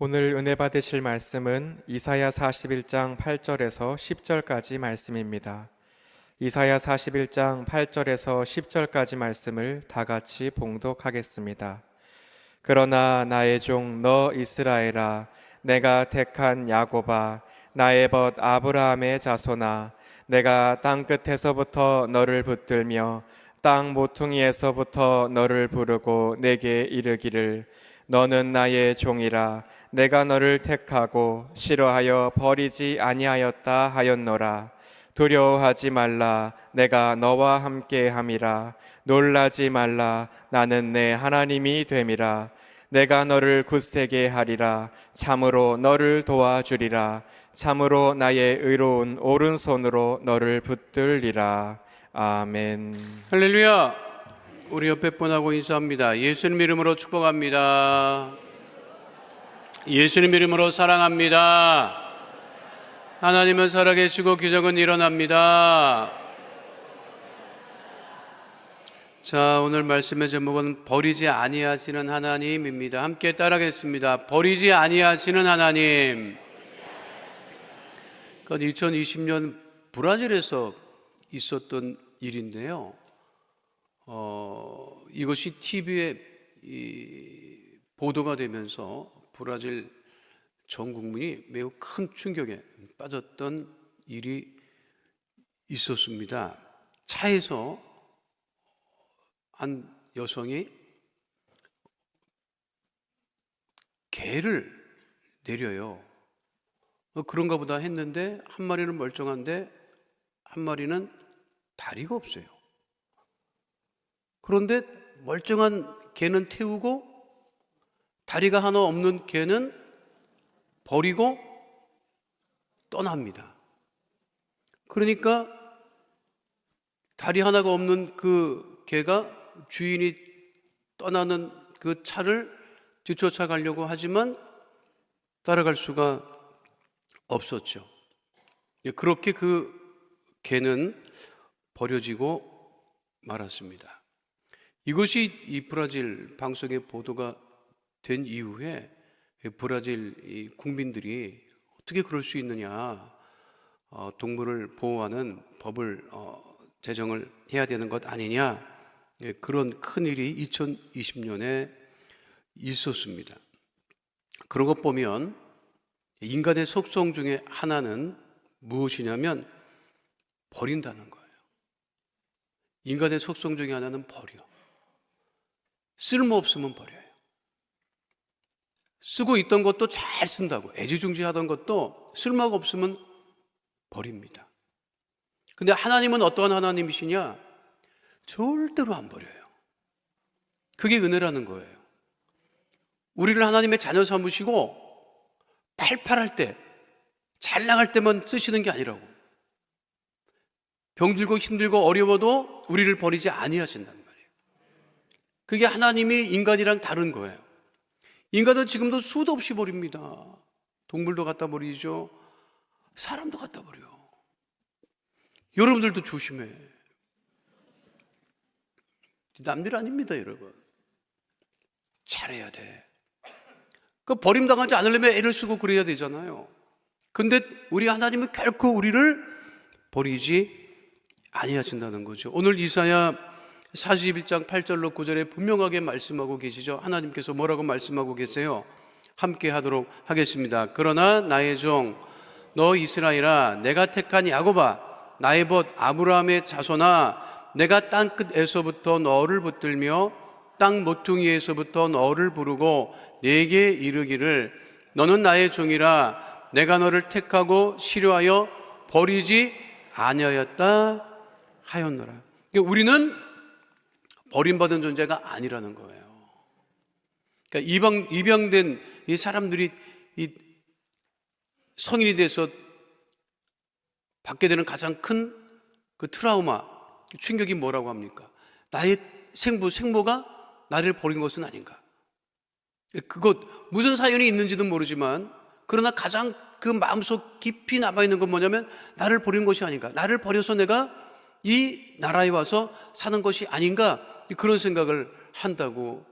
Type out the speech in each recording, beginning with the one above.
오늘 은혜 받으실 말씀은 이사야 41장 8절에서 10절까지 말씀입니다. 이사야 41장 8절에서 10절까지 말씀을 다 같이 봉독하겠습니다. 그러나 나의 종 너 이스라엘아, 내가 택한 야곱아, 나의 벗 아브라함의 자손아, 내가 땅 끝에서부터 너를 붙들며 땅 모퉁이에서부터 너를 부르고 내게 이르기를 너는 나의 종이라, 내가 너를 택하고 싫어하여 버리지 아니하였다 하였노라. 두려워하지 말라, 내가 너와 함께함이라. 놀라지 말라, 나는 내 하나님이 됨이라. 내가 너를 굳세게 하리라. 참으로 너를 도와주리라. 참으로 나의 의로운 오른손으로 너를 붙들리라. 아멘. 할렐루야. 우리 옆에 분하고 인사합니다. 예수님 이름으로 축복합니다. 예수님 이름으로 사랑합니다. 하나님은 살아계시고 기적은 일어납니다. 자, 오늘 말씀의 제목은 버리지 아니하시는 하나님입니다. 함께 따라하겠습니다. 버리지 아니하시는 하나님. 2020년 브라질에서 있었던 일인데요. 이것이 TV에 보도가 되면서 브라질 전 국민이 매우 큰 충격에 빠졌던 일이 있었습니다. 차에서 한 여성이 개를 내려요. 그런가 보다 했는데 한 마리는 멀쩡한데 한 마리는 다리가 없어요. 그런데 멀쩡한 개는 태우고 다리가 하나 없는 개는 버리고 떠납니다. 그러니까 다리 하나가 없는 그 개가 주인이 떠나는 그 차를 뒤쫓아 가려고 하지만 따라갈 수가 없었죠. 그렇게 그 개는 버려지고 말았습니다. 이것이 이 브라질 방송에 보도가 된 이후에 브라질 국민들이 어떻게 그럴 수 있느냐, 동물을 보호하는 법을 제정을 해야 되는 것 아니냐, 그런 큰일이 2020년에 있었습니다. 그런 것 보면 인간의 속성 중에 하나는 무엇이냐면 버린다는 거예요. 인간의 속성 중에 하나는 버려. 쓸모없으면 버려요. 쓰고 있던 것도 잘 쓴다고, 애지중지하던 것도 쓸모가 없으면 버립니다. 근데 하나님은 어떠한 하나님이시냐? 절대로 안 버려요. 그게 은혜라는 거예요. 우리를 하나님의 자녀 삼으시고 팔팔할 때, 잘 나갈 때만 쓰시는 게 아니라고. 병들고 힘들고 어려워도 우리를 버리지 아니하신단 말이에요. 그게 하나님이 인간이랑 다른 거예요. 인간은 지금도 수도 없이 버립니다. 동물도 갖다 버리죠. 사람도 갖다 버려. 여러분들도 조심해. 남들 아닙니다, 여러분. 잘해야 돼. 그 버림당하지 않으려면 애를 쓰고 그래야 되잖아요. 근데 우리 하나님은 결코 우리를 버리지 아니하신다는 거죠. 오늘 이사야 41장 8절로 9절에 분명하게 말씀하고 계시죠. 하나님께서 뭐라고 말씀하고 계세요? 함께 하도록 하겠습니다. 그러나 나의 종 너 이스라엘아, 내가 택한 야곱아, 나의 벗 아브라함의 자손아, 내가 땅 끝에서부터 너를 붙들며 땅 모퉁이에서부터 너를 부르고 내게 이르기를 너는 나의 종이라, 내가 너를 택하고 싫어하여 버리지 아니하였다 하였노라. 우리는 버림받은 존재가 아니라는 거예요. 그러니까 입양된 이 사람들이 이 성인이 돼서 받게 되는 가장 큰 그 트라우마, 충격이 뭐라고 합니까? 나의 생모가 나를 버린 것은 아닌가? 그것 무슨 사연이 있는지도 모르지만, 그러나 가장 그 마음속 깊이 남아있는 건 뭐냐면 나를 버린 것이 아닌가, 나를 버려서 내가 이 나라에 와서 사는 것이 아닌가, 그런 생각을 한다고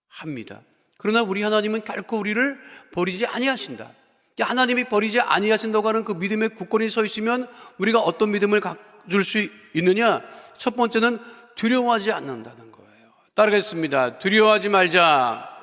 합니다. 그러나 우리 하나님은 결코 우리를 버리지 아니하신다. 하나님이 버리지 아니하신다고 하는 그 믿음의 굳건히 서 있으면 우리가 어떤 믿음을 가질 수 있느냐? 첫 번째는 두려워하지 않는다는 거예요. 따르겠습니다. 두려워하지 말자.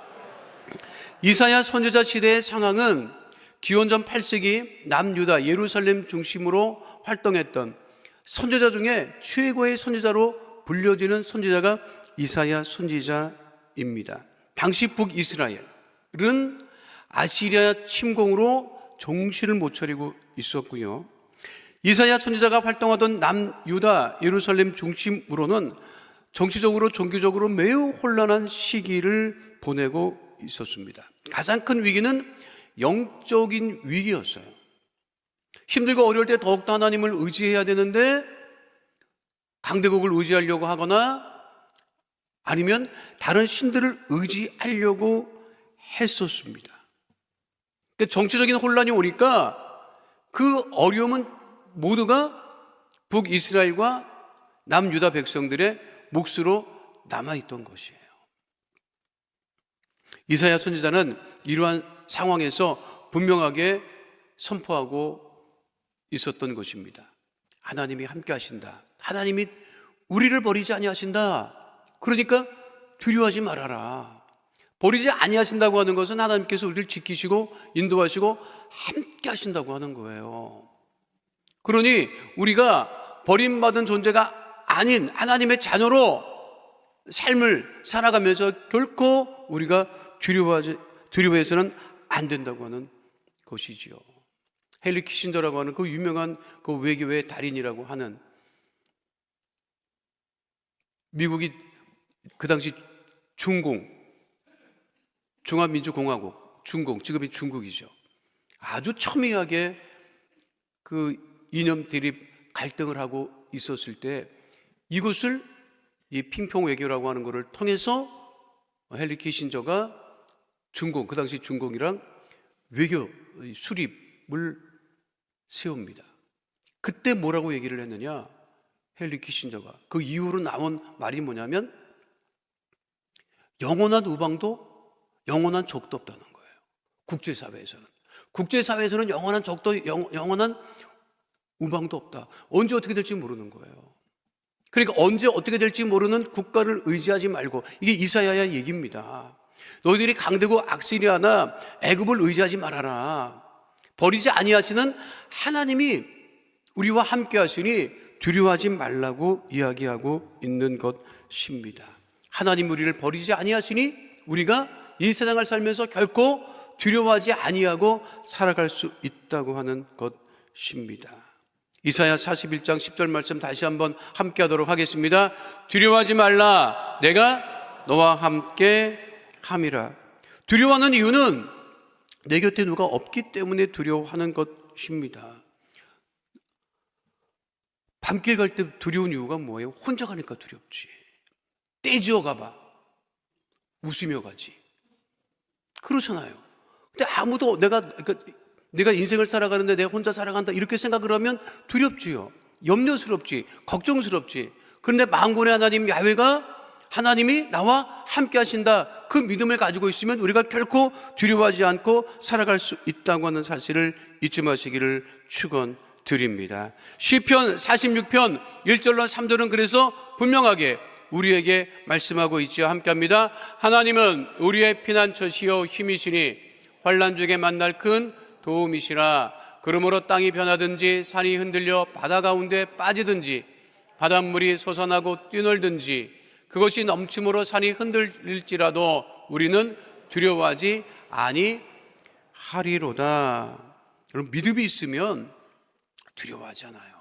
이사야 선지자 시대의 상황은 기원전 8세기 남유다 예루살렘 중심으로 활동했던 선지자 중에 최고의 선지자로 불려지는 선지자가 이사야 선지자입니다. 당시 북이스라엘은 아시리아 침공으로 정신을 못 차리고 있었고요. 이사야 선지자가 활동하던 남유다 예루살렘 중심으로는 정치적으로 종교적으로 매우 혼란한 시기를 보내고 있었습니다. 가장 큰 위기는 영적인 위기였어요. 힘들고 어려울 때 더욱더 하나님을 의지해야 되는데 강대국을 의지하려고 하거나 아니면 다른 신들을 의지하려고 했었습니다. 정치적인 혼란이 오니까 그 어려움은 모두가 북이스라엘과 남유다 백성들의 몫으로 남아있던 것이에요. 이사야 선지자는 이러한 상황에서 분명하게 선포하고 있었던 것입니다. 하나님이 함께 하신다. 하나님이 우리를 버리지 아니하신다. 그러니까 두려워하지 말아라. 버리지 아니하신다고 하는 것은 하나님께서 우리를 지키시고 인도하시고 함께 하신다고 하는 거예요. 그러니 우리가 버림받은 존재가 아닌 하나님의 자녀로 삶을 살아가면서 결코 우리가 두려워해서는 안 된다고 하는 것이지요. 헨리 키신저라고 하는 그 유명한 그 외교의 달인이라고 하는, 미국이 그 당시 중화민주공화국, 지금의 중국이죠. 아주 첨예하게 그 이념 대립 갈등을 하고 있었을 때 이것을 이 핑퐁 외교라고 하는 것을 통해서 헨리 키신저가 그 당시 중공이랑 외교 수립을 세웁니다. 그때 뭐라고 얘기를 했느냐? 헨리 키신저가 그 이후로 나온 말이 뭐냐면 영원한 우방도 영원한 적도 없다는 거예요. 국제사회에서는 영원한 적도 영원한 우방도 없다. 언제 어떻게 될지 모르는 거예요. 그러니까 언제 어떻게 될지 모르는 국가를 의지하지 말고, 이게 이사야의 얘기입니다. 너희들이 강대국 악시리아나 애굽을 의지하지 말아라. 버리지 아니하시는 하나님이 우리와 함께 하시니 두려워하지 말라고 이야기하고 있는 것입니다. 하나님 우리를 버리지 아니하시니 우리가 이 세상을 살면서 결코 두려워하지 아니하고 살아갈 수 있다고 하는 것입니다. 이사야 41장 10절 말씀 다시 한번 함께 하도록 하겠습니다. 두려워하지 말라, 내가 너와 함께 함이라. 두려워하는 이유는 내 곁에 누가 없기 때문에 두려워하는 것입니다. 밤길 갈 때 두려운 이유가 뭐예요? 혼자 가니까 두렵지. 떼지어 가봐, 웃으며 가지. 그렇잖아요. 근데 아무도 내가 인생을 살아가는데 내가 혼자 살아간다 이렇게 생각을 하면 두렵지요. 염려스럽지, 걱정스럽지. 그런데 만군의 하나님 야훼가, 하나님이 나와 함께 하신다, 그 믿음을 가지고 있으면 우리가 결코 두려워하지 않고 살아갈 수 있다고 하는 사실을 잊지 마시기를 축원드립니다. 시편 46편 1절로 3절은 그래서 분명하게 우리에게 말씀하고 있죠. 함께 합니다. 하나님은 우리의 피난처시요 힘이시니 환난 중에 만날 큰 도움이시라. 그러므로 땅이 변하든지 산이 흔들려 바다 가운데 빠지든지 바닷물이 솟아나고 뛰놀든지 그것이 넘침으로 산이 흔들릴지라도 우리는 두려워하지 아니하리로다. 여러분, 믿음이 있으면 두려워하잖아요.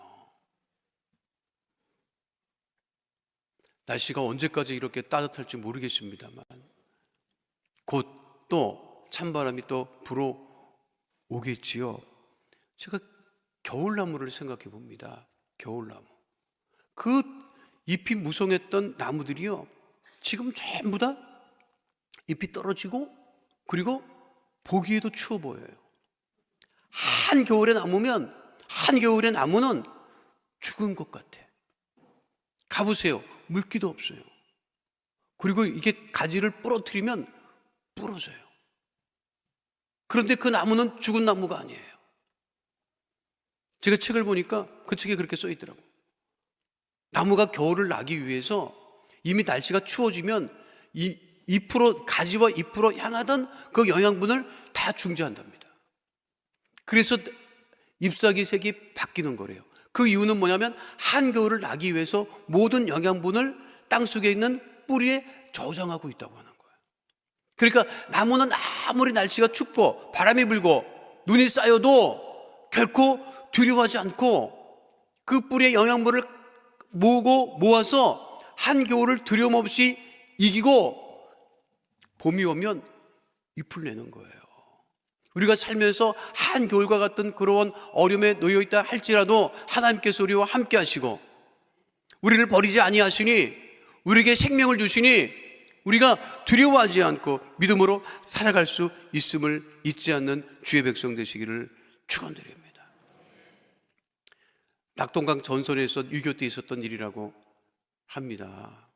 날씨가 언제까지 이렇게 따뜻할지 모르겠습니다만 곧 또 찬바람이 또 불어오겠지요. 제가 겨울나무를 생각해 봅니다. 겨울나무. 그 잎이 무성했던 나무들이요, 지금 전부 다 잎이 떨어지고 그리고 보기에도 추워 보여요. 한겨울의 나무는 죽은 것 같아. 가보세요. 물기도 없어요. 그리고 이게 가지를 부러뜨리면 부러져요. 그런데 그 나무는 죽은 나무가 아니에요. 제가 책을 보니까 그 책에 그렇게 써 있더라고요. 나무가 겨울을 나기 위해서 이미 날씨가 추워지면 이 잎으로, 가지와 잎으로 향하던 그 영양분을 다 중지한답니다. 그래서 잎사귀 색이 바뀌는 거래요. 그 이유는 뭐냐면 한겨울을 나기 위해서 모든 영양분을 땅속에 있는 뿌리에 저장하고 있다고 하는 거예요. 그러니까 나무는 아무리 날씨가 춥고 바람이 불고 눈이 쌓여도 결코 두려워하지 않고 그 뿌리의 영양분을 모아서 한겨울을 두려움 없이 이기고 봄이 오면 잎을 내는 거예요. 우리가 살면서 한겨울과 같은 그런 어려움에 놓여 있다 할지라도 하나님께서 우리와 함께 하시고 우리를 버리지 아니하시니 우리에게 생명을 주시니 우리가 두려워하지 않고 믿음으로 살아갈 수 있음을 잊지 않는 주의 백성 되시기를 축원드립니다. 낙동강 전선에서 6.25 때 있었던 일이라고 합니다.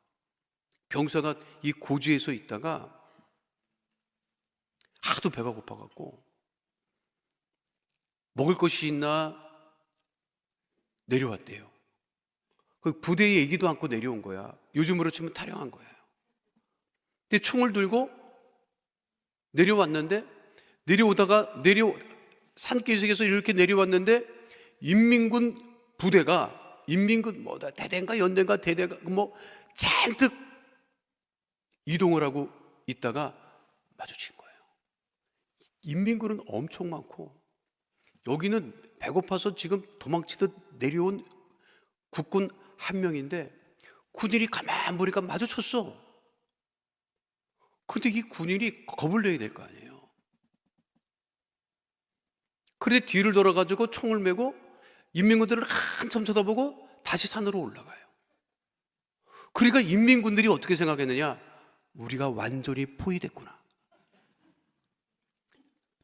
병사가 이 고지에서 있다가 하도 배가 고파갖고 먹을 것이 있나 내려왔대요. 그 부대에 얘기도 않고 내려온 거야. 요즘으로 치면 타령한 거예요. 근데 총을 들고 내려왔는데 내려오다가 산기슭에서 이렇게 내려왔는데 인민군 부대가 인민군 뭐다 대대인가 연대인가 대대가 뭐 잔뜩 이동을 하고 있다가 마주친 거예요. 인민군은 엄청 많고 여기는 배고파서 지금 도망치듯 내려온 국군 한 명인데 군인이 가만 보니까 마주쳤어. 근데 이 군인이 겁을 내야 될 거 아니에요. 그런데 뒤를 돌아가지고 총을 메고 인민군들을 한참 쳐다보고 다시 산으로 올라가요. 그러니까 인민군들이 어떻게 생각했느냐? 우리가 완전히 포위됐구나.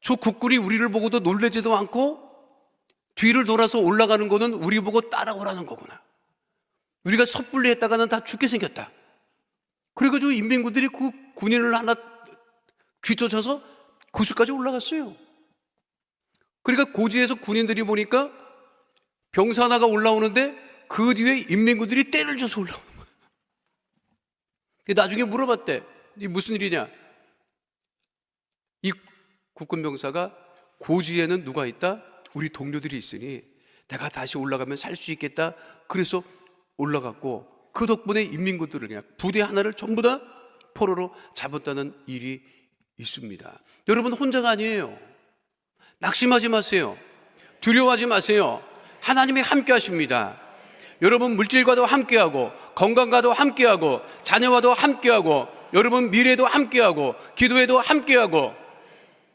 저 국군이 우리를 보고도 놀라지도 않고 뒤를 돌아서 올라가는 거는 우리 보고 따라오라는 거구나. 우리가 섣불리 했다가는 다 죽게 생겼다. 그래가지고 인민군들이 그 군인을 하나 뒤쫓아서 고수까지 올라갔어요. 그러니까 고지에서 군인들이 보니까 병사 하나가 올라오는데 그 뒤에 인민군들이 떼를 줘서 올라오는 거예요. 나중에 물어봤대. 이 무슨 일이냐? 이 국군병사가 고지에는 누가 있다? 우리 동료들이 있으니 내가 다시 올라가면 살 수 있겠다. 그래서 올라갔고 그 덕분에 인민군들을 그냥 부대 하나를 전부 다 포로로 잡았다는 일이 있습니다. 여러분 혼자가 아니에요. 낙심하지 마세요. 두려워하지 마세요. 하나님이 함께 하십니다. 여러분 물질과도 함께하고 건강과도 함께하고 자녀와도 함께하고 여러분 미래도 함께하고 기도에도 함께하고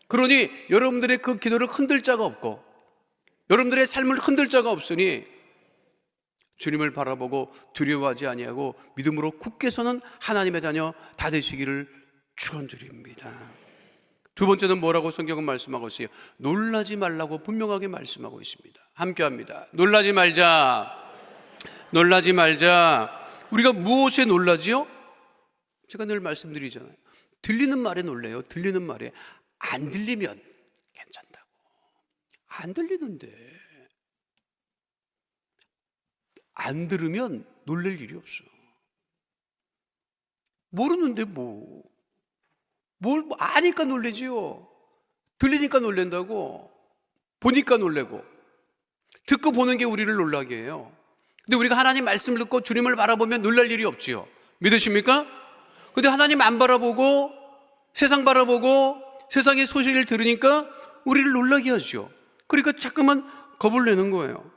그러니 여러분들의 그 기도를 흔들 자가 없고 여러분들의 삶을 흔들 자가 없으니 주님을 바라보고 두려워하지 아니하고 믿음으로 굳게 서는 하나님의 자녀 다 되시기를 축원드립니다. 두 번째는 뭐라고 성경은 말씀하고 있어요? 놀라지 말라고 분명하게 말씀하고 있습니다. 함께합니다. 놀라지 말자. 놀라지 말자. 우리가 무엇에 놀라지요? 제가 늘 말씀드리잖아요. 들리는 말에 놀래요. 들리는 말에. 안 들리면 괜찮다고. 안 들리는데 안 들으면 놀랄 일이 없어. 모르는데 뭘 아니까 놀래지요. 들리니까 놀랜다고. 보니까 놀래고 듣고 보는 게 우리를 놀라게 해요. 근데 우리가 하나님 말씀을 듣고 주님을 바라보면 놀랄 일이 없지요. 믿으십니까? 근데 하나님 안 바라보고 세상 바라보고 세상의 소식을 들으니까 우리를 놀라게 하죠. 그러니까 자꾸만 겁을 내는 거예요.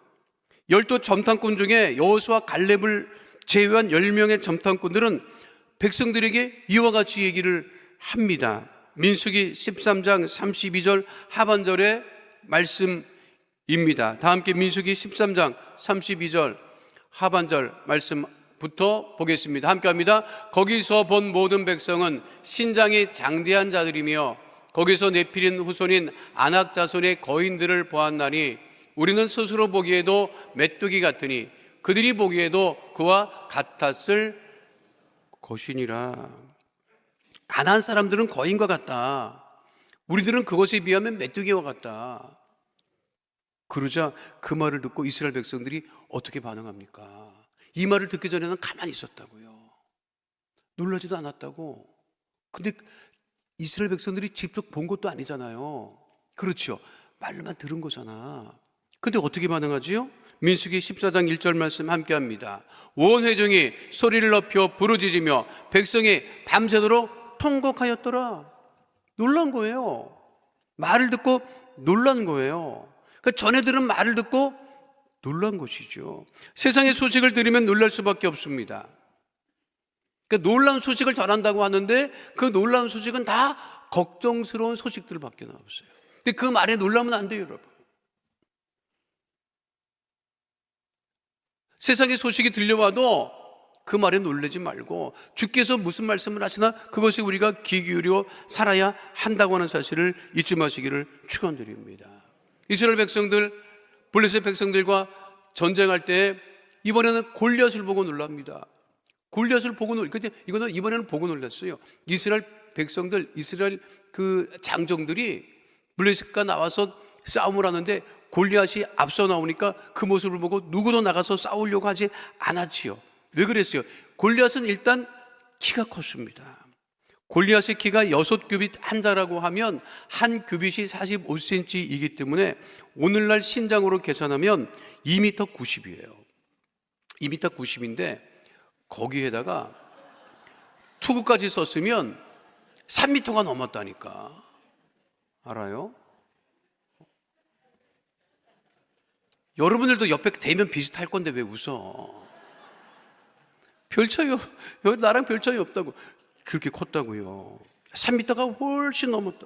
12 점탐꾼 중에 여호수아 갈렙을 제외한 10명의 점탐꾼들은 백성들에게 이와 같이 얘기를 합니다. 민수기 13장 32절 하반절의 말씀입니다. 다 함께 민수기 13장 32절 하반절 말씀부터 보겠습니다. 함께 합니다. 거기서 본 모든 백성은 신장이 장대한 자들이며 거기서 네피린 후손인 아낙 자손의 거인들을 보았나니 우리는 스스로 보기에도 메뚜기 같으니 그들이 보기에도 그와 같았을 것이니라. 가나안 사람들은 거인과 같다. 우리들은 그것에 비하면 메뚜기와 같다. 그러자 그 말을 듣고 이스라엘 백성들이 어떻게 반응합니까? 이 말을 듣기 전에는 가만히 있었다고요. 놀라지도 않았다고. 근데 이스라엘 백성들이 직접 본 것도 아니잖아요. 그렇죠. 말로만 들은 거잖아. 근데 어떻게 반응하지요? 민수기 14장 1절 말씀 함께 합니다. 온 회중이 소리를 높여 부르짖으며 백성이 밤새도록 통곡하였더라. 놀란 거예요. 말을 듣고 놀란 거예요. 그러니까 전에들은 말을 듣고 놀란 것이죠. 세상의 소식을 들으면 놀랄 수밖에 없습니다. 그러니까 놀라운 소식을 전한다고 하는데 그 놀라운 소식은 다 걱정스러운 소식들밖에 없어요. 근데 그 말에 놀라면 안 돼요, 여러분. 세상의 소식이 들려와도 그 말에 놀라지 말고 주께서 무슨 말씀을 하시나 그것이 우리가 귀 기울여 살아야 한다고 하는 사실을 잊지 마시기를 축원드립니다. 이스라엘 백성들, 블레셋 백성들과 전쟁할 때 이번에는 골리앗을 보고 놀랍니다. 골리앗을 보고 근데 이거는 이번에는 보고 놀랐어요. 이스라엘 백성들, 이스라엘 그 장정들이 블레셋과 나와서 싸움을 하는데 골리앗이 앞서 나오니까 그 모습을 보고 누구도 나가서 싸우려고 하지 않았지요. 왜 그랬어요? 골리앗은 일단 키가 컸습니다. 골리앗의 키가 6규빗 한자라고 하면 한 규빗이 45cm이기 때문에 오늘날 신장으로 계산하면 2m 90이에요. 2m 90인데 거기에다가 투구까지 썼으면 3m가 넘었다니까. 알아요? 여러분들도 옆에 대면 비슷할 건데 왜 웃어? 별 차이 나랑 별 차이 없다고. 그렇게 컸다고요. 3m가 훨씬 넘었다.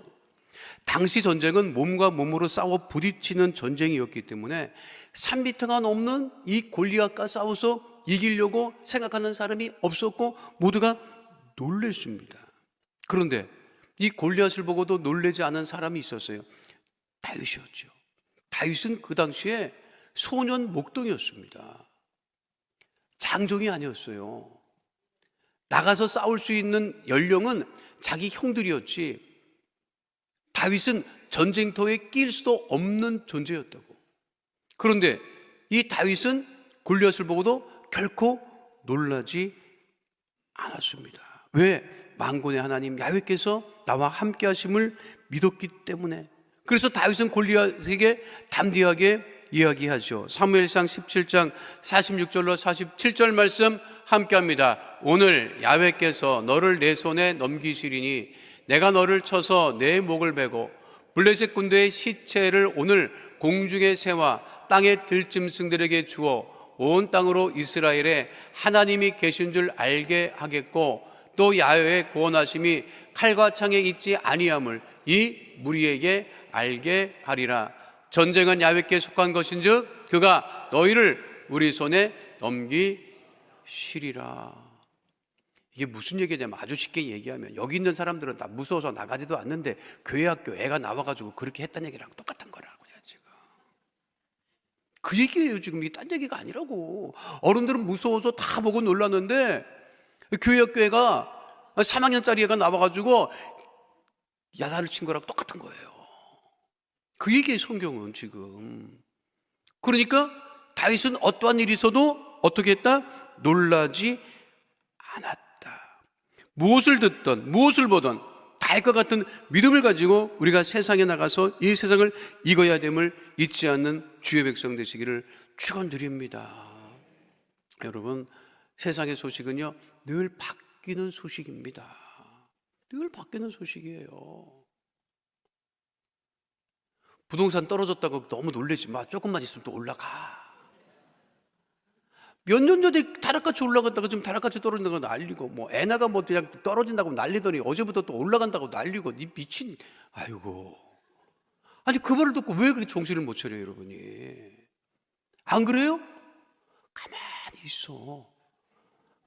당시 전쟁은 몸과 몸으로 싸워 부딪히는 전쟁이었기 때문에 3m가 넘는 이 골리앗과 싸워서 이기려고 생각하는 사람이 없었고 모두가 놀랬습니다. 그런데 이 골리앗을 보고도 놀라지 않은 사람이 있었어요. 다윗이었죠. 다윗은 그 당시에 소년 목동이었습니다. 장정이 아니었어요. 나가서 싸울 수 있는 연령은 자기 형들이었지 다윗은 전쟁터에 낄 수도 없는 존재였다고. 그런데 이 다윗은 골리앗을 보고도 결코 놀라지 않았습니다. 왜? 만군의 하나님 야훼께서 나와 함께 하심을 믿었기 때문에. 그래서 다윗은 골리앗에게 담대하게 이야기하죠. 사무엘상 17장 46절로 47절 말씀 함께 합니다. 오늘 야훼께서 너를 내 손에 넘기시리니 내가 너를 쳐서 내 목을 베고 블레셋 군대의 시체를 오늘 공중의 새와 땅의 들짐승들에게 주어 온 땅으로 이스라엘에 하나님이 계신 줄 알게 하겠고 또 야훼의 구원하심이 칼과 창에 있지 아니함을 이 무리에게 알게 하리라. 전쟁은 야훼께 속한 것인즉 그가 너희를 우리 손에 넘기시리라. 이게 무슨 얘기냐면 아주 쉽게 얘기하면 여기 있는 사람들은 다 무서워서 나가지도 않는데 교회 학교 애가 나와가지고 그렇게 했다는 얘기랑 똑같은 거라고 지금. 그 얘기예요. 지금 이게 딴 얘기가 아니라고. 어른들은 무서워서 다 보고 놀랐는데 교회 학교 애가 3학년짜리 애가 나와가지고 야단을 친 거랑 똑같은 거예요. 그 얘기예요, 성경은 지금. 그러니까 다윗은 어떠한 일이 있어도 어떻게 했다? 놀라지 않았다. 무엇을 듣든 무엇을 보든 다 할 것 같은 믿음을 가지고 우리가 세상에 나가서 이 세상을 이겨야 됨을 잊지 않는 주의 백성 되시기를 축원드립니다. 여러분, 세상의 소식은요 늘 바뀌는 소식입니다. 늘 바뀌는 소식이에요. 부동산 떨어졌다고 너무 놀라지 마. 조금만 있으면 또 올라가. 몇 년 전에 다락같이 올라갔다가 지금 다락같이 떨어진다고 난리고, 뭐 엔화가 뭐 그냥 떨어진다고 난리더니 어제부터 또 올라간다고 난리고. 이 미친. 아이고. 아니 그 말을 듣고 왜 그렇게 정신을 못 차려요, 여러분이? 안 그래요? 가만히 있어.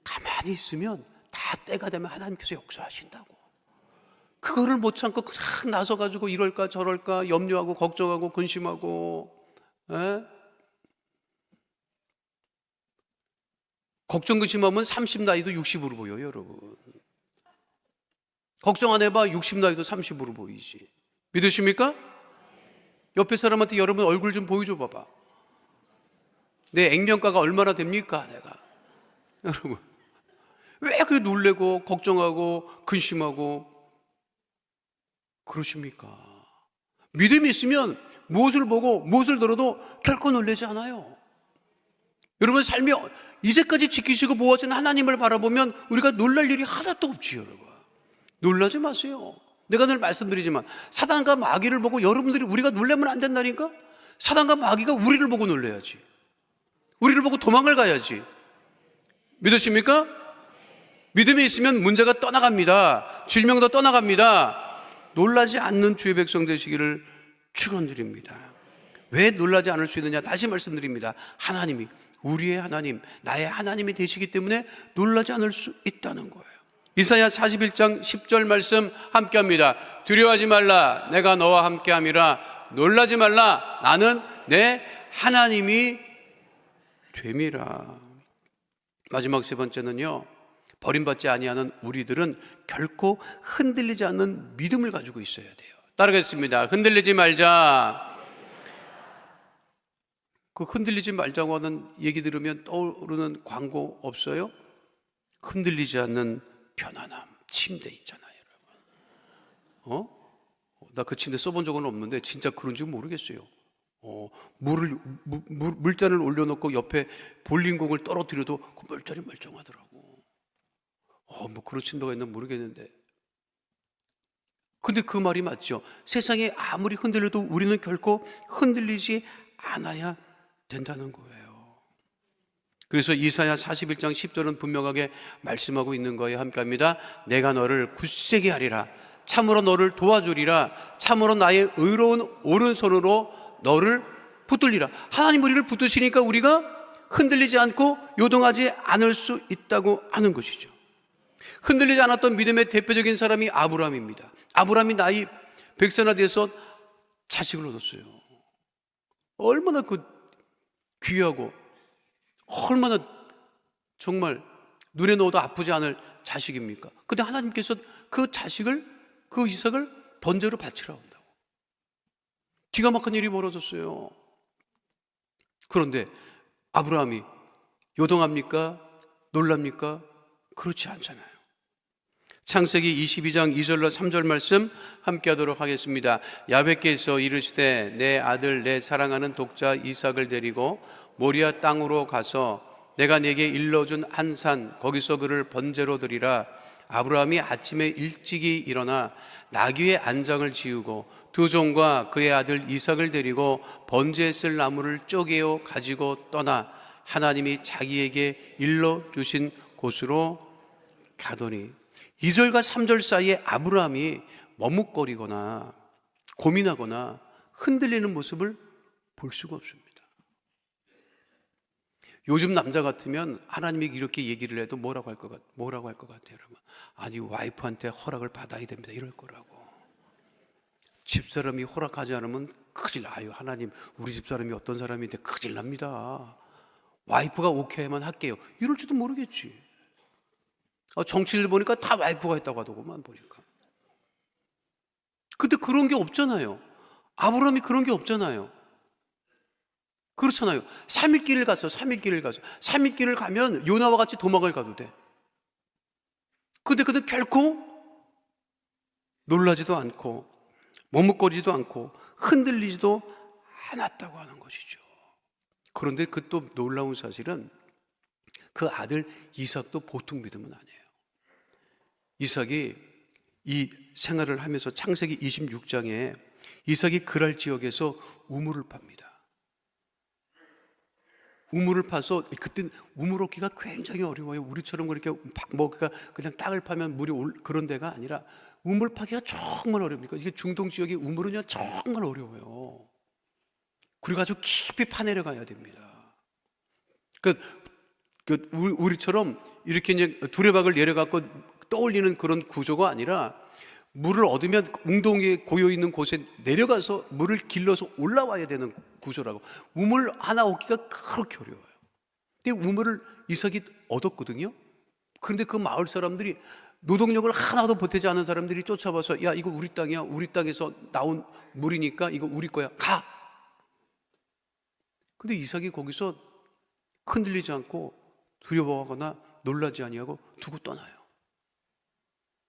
가만히 있으면 다 때가 되면 하나님께서 역사하신다고. 그거를 못 참고 그냥 나서가지고 이럴까 저럴까 염려하고 걱정하고 근심하고, 걱정 근심하면 30 나이도 60으로 보여요, 여러분. 걱정 안 해봐. 60 나이도 30으로 보이지. 믿으십니까? 옆에 사람한테 여러분 얼굴 좀 보여줘 봐봐. 내 액면가가 얼마나 됩니까? 내가. 여러분, 왜 그렇게 놀래고 걱정하고 근심하고 그러십니까? 믿음이 있으면 무엇을 보고 무엇을 들어도 결코 놀라지 않아요. 여러분 삶이 이제까지 지키시고 보호하신 하나님을 바라보면 우리가 놀랄 일이 하나도 없지요. 여러분 놀라지 마세요. 내가 늘 말씀드리지만 사단과 마귀를 보고 여러분들이 우리가 놀라면 안 된다니까. 사단과 마귀가 우리를 보고 놀라야지. 우리를 보고 도망을 가야지. 믿으십니까? 믿음이 있으면 문제가 떠나갑니다. 질병도 떠나갑니다. 놀라지 않는 주의 백성 되시기를 축원드립니다. 왜 놀라지 않을 수 있느냐? 다시 말씀드립니다. 하나님이 우리의 하나님, 나의 하나님이 되시기 때문에 놀라지 않을 수 있다는 거예요. 이사야 41장 10절 말씀 함께합니다. 두려워하지 말라, 내가 너와 함께함이라. 놀라지 말라, 나는 내 하나님이 됨이라. 마지막 세 번째는요, 버림받지 아니하는 우리들은 결코 흔들리지 않는 믿음을 가지고 있어야 돼요. 따르겠습니다. 흔들리지 말자. 그 흔들리지 말자고 하는 얘기 들으면 떠오르는 광고 없어요? 흔들리지 않는 편안함. 침대 있잖아요, 여러분. 나 그 침대 써본 적은 없는데 진짜 그런지 모르겠어요. 물잔을 올려놓고 옆에 볼링공을 떨어뜨려도 그 멀쩡히 멀쩡하더라고. 뭐 그런 침대가 있나 모르겠는데. 근데 그 말이 맞죠. 세상에 아무리 흔들려도 우리는 결코 흔들리지 않아야 된다는 거예요. 그래서 이사야 41장 10절은 분명하게 말씀하고 있는 거예요. 함께합니다. 내가 너를 굳세게 하리라. 참으로 너를 도와주리라. 참으로 나의 의로운 오른손으로 너를 붙들리라. 하나님 우리를 붙드시니까 우리가 흔들리지 않고 요동하지 않을 수 있다고 하는 것이죠. 흔들리지 않았던 믿음의 대표적인 사람이 아브라함입니다. 아브라함이 나이 100세나 돼서 자식을 얻었어요. 얼마나 그 귀하고 얼마나 정말 눈에 넣어도 아프지 않을 자식입니까? 근데 하나님께서 그 자식을, 그 이삭을 번제로 바치라 한다고. 기가 막힌 일이 벌어졌어요. 그런데 아브라함이 요동합니까? 놀랍니까? 그렇지 않잖아요. 창세기 22장 2절로 3절 말씀 함께 하도록 하겠습니다. 야훼께서 이르시되 내 아들 내 사랑하는 독자 이삭을 데리고 모리아 땅으로 가서 내가 네게 일러준 한 산 거기서 그를 번제로 드리라. 아브라함이 아침에 일찍이 일어나 나귀의 안장을 지우고 두 종과 그의 아들 이삭을 데리고 번제에 쓸 나무를 쪼개어 가지고 떠나 하나님이 자기에게 일러주신 곳으로 가더니 2절과 3절 사이에 아브라함이 머뭇거리거나 고민하거나 흔들리는 모습을 볼 수가 없습니다. 요즘 남자 같으면 하나님이 이렇게 얘기를 해도 뭐라고 할 것 같아요, 여러분? 아니, 와이프한테 허락을 받아야 됩니다. 이럴 거라고. 집사람이 허락하지 않으면 큰일 나요. 하나님, 우리 집사람이 어떤 사람인데 큰일 납니다. 와이프가 오케이만 할게요. 이럴지도 모르겠지. 정치를 보니까 다 와이프가 했다고 하더구만 보니까. 근데 그런 게 없잖아요. 아브라함이 그런 게 없잖아요. 그렇잖아요. 3일 길을 갔어. 3일 길을 가면 요나와 같이 도망을 가도 돼. 근데 그도 결코 놀라지도 않고 머뭇거리지도 않고 흔들리지도 않았다고 하는 것이죠. 그런데 그 또 놀라운 사실은 그 아들 이삭도 보통 믿음은 아니에요. 이삭이 이 생활을 하면서 창세기 26장에 이삭이 그랄 지역에서 우물을 팝니다. 우물을 파서, 그때 우물 얻기가 굉장히 어려워요. 우리처럼 그렇게 그냥 땅을 파면 물이 그런 데가 아니라 우물 파기가 정말 어렵니까? 이게 중동 지역의 우물은요 정말 어려워요. 그리고 아주 깊이 파내려가야 됩니다. 우리처럼 이렇게 이제 두레박을 내려갖고 떠올리는 그런 구조가 아니라 물을 얻으면 웅덩이에 고여있는 곳에 내려가서 물을 길러서 올라와야 되는 구조라고. 우물 하나 얻기가 그렇게 어려워요. 근데 우물을 이삭이 얻었거든요. 그런데 그 마을 사람들이 노동력을 하나도 보태지 않은 사람들이 쫓아와서 야, 이거 우리 땅이야. 우리 땅에서 나온 물이니까 이거 우리 거야. 가! 근데 이삭이 거기서 흔들리지 않고 두려워하거나 놀라지 아니하고 두고 떠나요.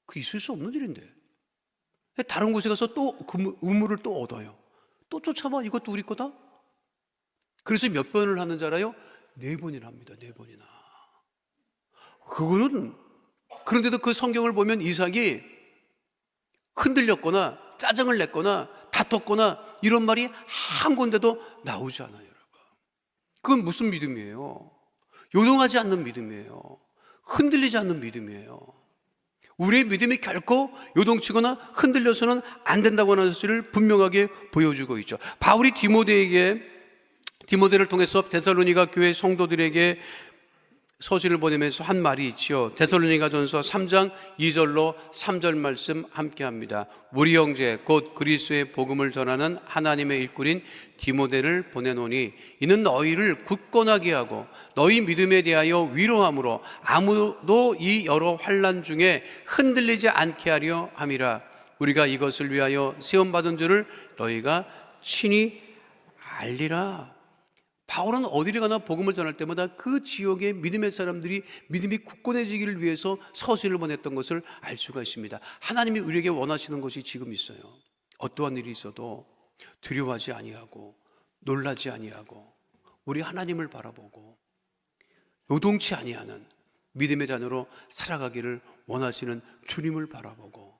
그 있을 수 없는 일인데. 다른 곳에 가서 또 그 우물을 또 얻어요. 또 쫓아와. 이것도 우리 거다. 그래서 몇 번을 하는 줄 알아요? 4번이나 합니다. 4번이나. 그거는, 그런데도 그 성경을 보면 이삭이 흔들렸거나 짜증을 냈거나 다퉜거나 이런 말이 한 군데도 나오지 않아요, 여러분. 그건 무슨 믿음이에요? 요동하지 않는 믿음이에요. 흔들리지 않는 믿음이에요. 우리의 믿음이 결코 요동치거나 흔들려서는 안 된다고 하는 사실을 분명하게 보여주고 있죠. 바울이 디모데를 통해서 데살로니가 교회 성도들에게 서신을 보내면서 한 말이 있지요. 데살로니가전서 3장 2절로 3절 말씀 함께 합니다. 우리 형제 곧 그리스도의 복음을 전하는 하나님의 일꾼인 디모데를 보내노니 이는 너희를 굳건하게 하고 너희 믿음에 대하여 위로함으로 아무도 이 여러 환난 중에 흔들리지 않게 하려 함이라. 우리가 이것을 위하여 세움받은 줄을 너희가 친히 알리라. 바울은 어디를 가나 복음을 전할 때마다 그 지역의 믿음의 사람들이 믿음이 굳건해지기를 위해서 서신을 보냈던 것을 알 수가 있습니다. 하나님이 우리에게 원하시는 것이 지금 있어요. 어떠한 일이 있어도 두려워하지 아니하고 놀라지 아니하고 우리 하나님을 바라보고 요동치 아니하는 믿음의 자녀로 살아가기를 원하시는 주님을 바라보고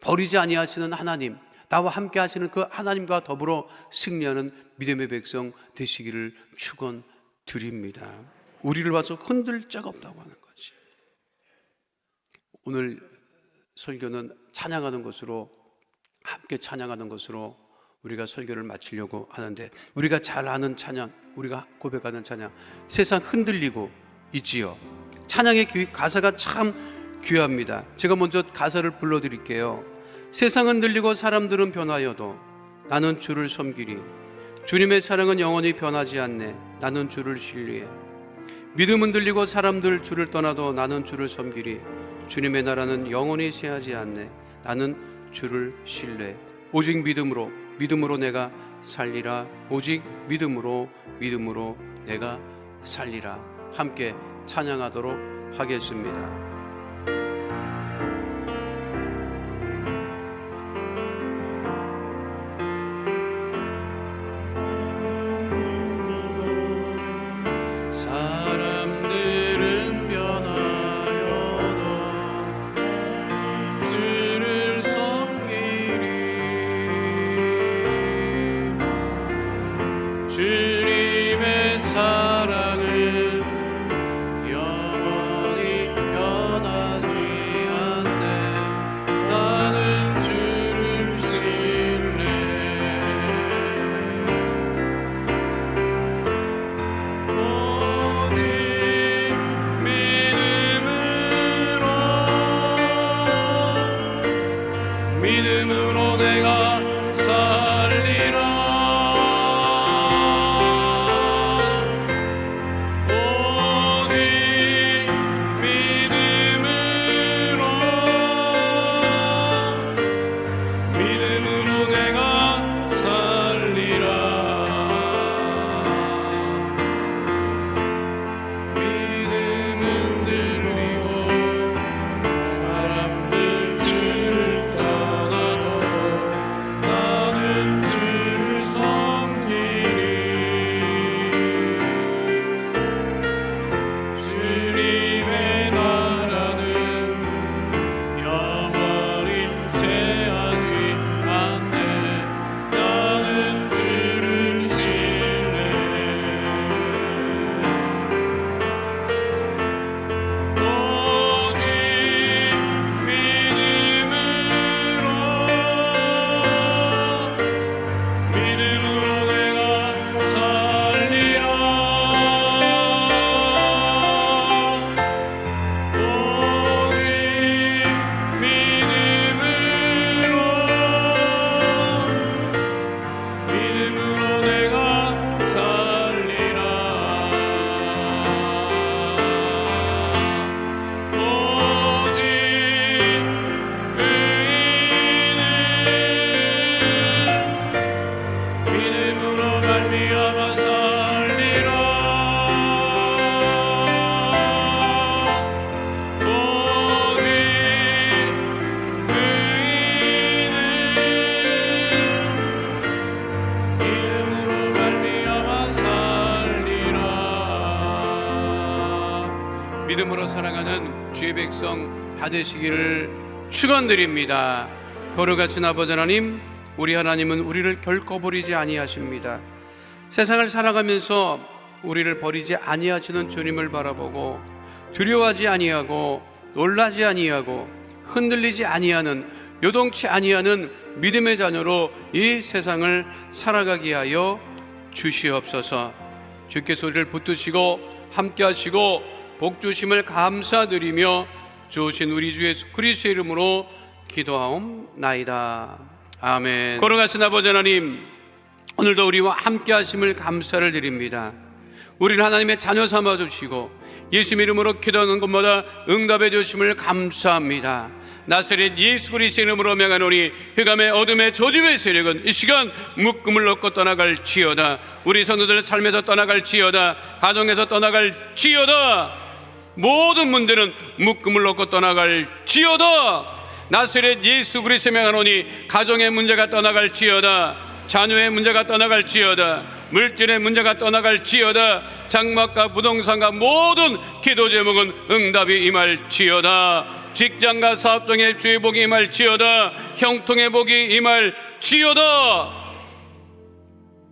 버리지 아니하시는 하나님, 나와 함께 하시는 그 하나님과 더불어 승리하는 믿음의 백성 되시기를 축원드립니다. 우리를 봐서 흔들 자가 없다고 하는 거지. 오늘 설교는 찬양하는 것으로, 함께 찬양하는 것으로 우리가 설교를 마치려고 하는데, 우리가 잘 아는 찬양, 우리가 고백하는 찬양, 세상 흔들리고 있지요. 찬양의 가사가 참 귀합니다. 제가 먼저 가사를 불러드릴게요. 세상은 흔들리고 사람들은 변하여도 나는 주를 섬기리. 주님의 사랑은 영원히 변하지 않네. 나는 주를 신뢰해. 믿음은 흔들리고 사람들 주를 떠나도 나는 주를 섬기리. 주님의 나라는 영원히 쇠하지 않네. 나는 주를 신뢰해. 오직 믿음으로 내가 살리라. 오직 믿음으로 내가 살리라. 함께 찬양하도록 하겠습니다. 주님의 사랑은 영원히 변하지 않네. 나는 주를 신뢰해. 오직 믿음으로 내가 살리라. 믿음으로 말미암아 살리라. 오직 의인은 믿음으로 말미암아 살리라. 믿음으로 사랑하는 주의 백성 다 되시기를 축원드립니다. 거룩하신 아버지 하나님, 우리 하나님은 우리를 결코 버리지 아니하십니다. 세상을 살아가면서 우리를 버리지 아니하시는 주님을 바라보고 두려워하지 아니하고 놀라지 아니하고 흔들리지 아니하는, 요동치 아니하는 믿음의 자녀로 이 세상을 살아가게 하여 주시옵소서. 주께서 우리를 붙드시고 함께 하시고 복 주심을 감사드리며 주신 우리 주 예수 그리스도의 이름으로 기도하옵나이다. 아멘. 거룩하신 아버지 하나님, 오늘도 우리와 함께 하심을 감사를 드립니다. 우리를 하나님의 자녀 삼아 주시고 예수 이름으로 기도하는 것마다 응답해 주심을 감사합니다. 나사렛 예수 그리스도의 이름으로 명하노니 흑암의 어둠의 조짐의 세력은 이 시간 묶음을 놓고 떠나갈지어다. 우리 성도들 삶에서 떠나갈지어다. 가정에서 떠나갈지어다. 모든 문제는 묶음을 놓고 떠나갈지어다. 나사렛 예수 그리스도 명하노니 가정의 문제가 떠나갈지어다. 자녀의 문제가 떠나갈지어다. 물질의 문제가 떠나갈지어다. 장막과 부동산과 모든 기도 제목은 응답이 임할지어다. 직장과 사업 중에 주의 복이 임할지어다. 형통의 복이 임할지어다.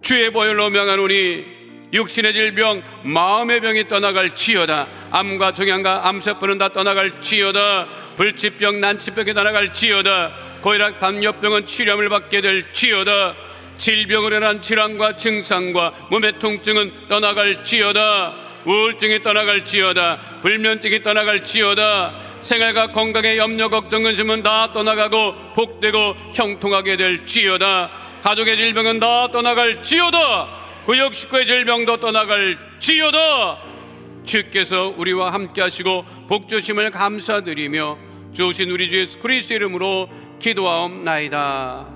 주의 보혈로 명하노니 육신의 질병, 마음의 병이 떠나갈지어다. 암과 종양과 암세포는 다 떠나갈지어다. 불치병, 난치병이 떠나갈지어다. 고혈압, 당뇨병은 치료함을 받게 될지어다. 질병으로 인한 질환과 증상과 몸의 통증은 떠나갈지어다. 우울증이 떠나갈지어다. 불면증이 떠나갈지어다. 생활과 건강의 염려, 걱정, 근심은 다 떠나가고 복되고 형통하게 될지어다. 가족의 질병은 다 떠나갈지어다. 구역 식구의 질병도 떠나갈지어다. 주께서 우리와 함께 하시고 복 주심을 감사드리며 주신 우리 주 예수 그리스도의 이름으로 기도하옵나이다.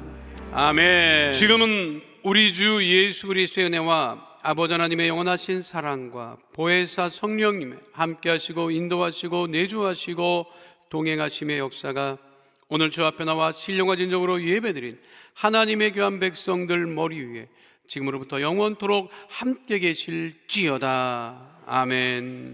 아멘. 지금은 우리 주 예수 그리스도의 은혜와 아버지 하나님의 영원하신 사랑과 보혜사 성령님의 함께 하시고 인도하시고 내주하시고 동행하심의 역사가 오늘 주 앞에 나와 신령과 진정으로 예배드린 하나님의 귀한 백성들 머리 위에 지금으로부터 영원토록 함께 계실지어다. 아멘.